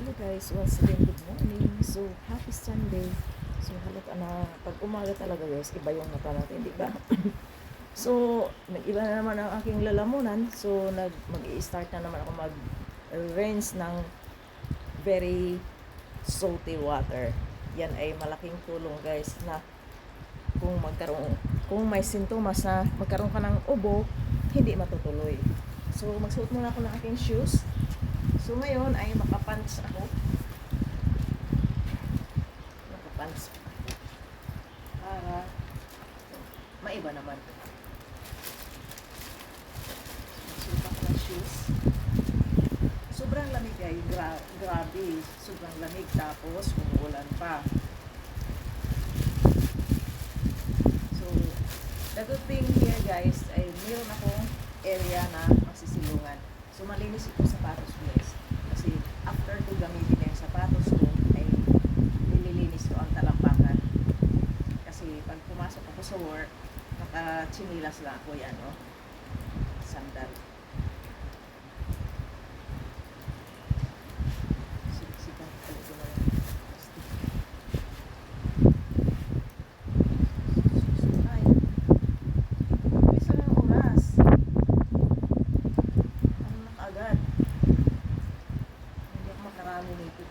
Hello guys, once again, good morning. So, happy Sunday. So, halata na, pag umaga talaga guys, iba yung mata natin, di ba? So, nag-iba na naman ang aking lalamunan. So, mag-i-start na naman ako mag-rinse ng very salty water. Yan ay malaking tulong guys na kung may sintomas na magkaroon ka ng ubo, hindi matutuloy. So, magsuot muna ako ng aking shoes. So, ngayon ay makapants ako. Makapants para maiba naman. Magsuot ako ng shoes. Sobrang lamig ay grabe. Sobrang lamig tapos umuulan pa. So, the good thing here guys ay meron akong area na masisilungan. So, malinis ito sapatos guys. Kasi, after ko gamitin na yung sapatos ko, ay nililinis ko ang talampakan. Kasi, pag pumasok ako sa work, naka-chinilas lang ako yan, no? Sandal. Siksikan ko ito na lang. Ay, isa na ang oras. Agad. Hindi ako makarami nito.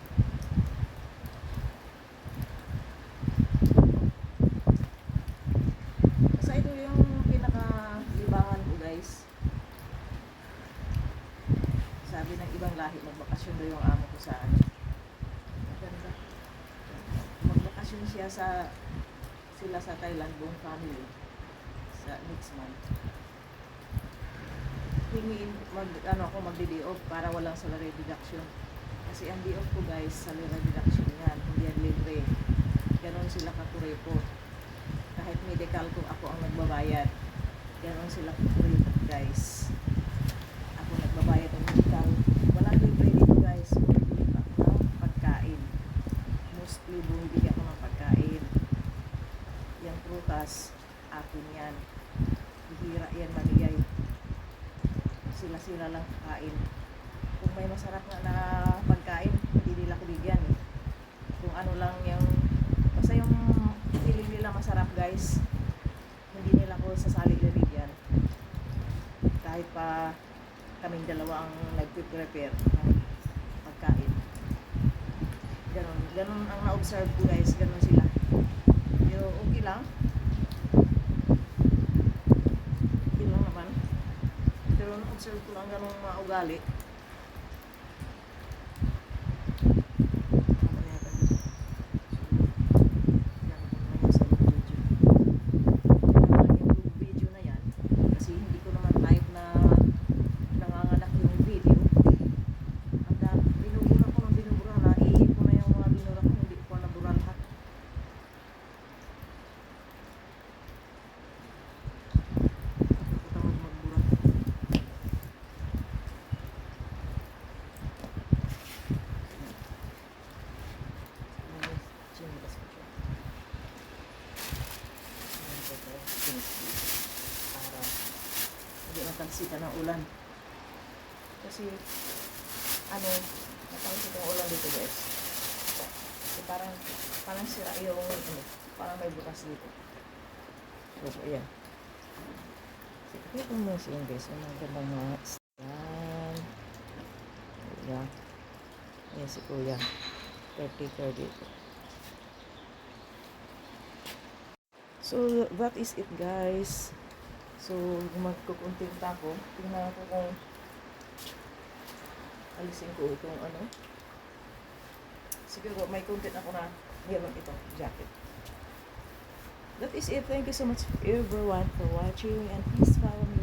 Basta ito yung pinaka-libangan ko guys. Sabi ng ibang lahi, magbakasyon daw yung amo ko sa ano. Maganda. Magbakasyon siya sila sa Thailand, buong family. Sa next month. Magdi-day off para walang salary deduction. Kasi ang day off ko guys, salary deduction yan, hindi yan libre. Ganon sila kakurepo. Kahit medical ko, ako ang nagbabayad. Ganon sila kakurepo guys. Ako nagbabayad ng medical. Walang libre dito guys. Bumibili ako ng pagkain. Mostly bumibili ako ng pagkain. Yung prutas, akin yan. Bihira yan manigay. Sila lang kakain. Kung may masarap na pagkain, hindi nila ko bigyan eh. Kung ano lang yung basta yung feeling nila masarap guys, hindi nila ko sasali bigyan. Kahit pa kaming dalawa ang nag-prepare ng pagkain. Ganon ang na-observe ko guys, ganon sila. Pero okay lang. Pero na-observe ko lang ganong mga ugali. Video na yan. Kasi hindi ko naman type na nanganganak yung video. At binubura ko ng binubura. Naiip ko na yung mga binura ko. Hindi ko nabura lahat. Para hindi matalsikan ng ulan kasi matalsikan ng ulan dito guys kasi parang sira yung parang may butas dito. So ayan, ito mo siya guys, ang magandang mga stand. Ayan si kuya 30 dito. So, that is it guys. So, magkukuntinta ko. Tingnan ko kung alisin ko itong siguro may content ako na meron ito, jacket. That is it. Thank you so much everyone for watching and please follow me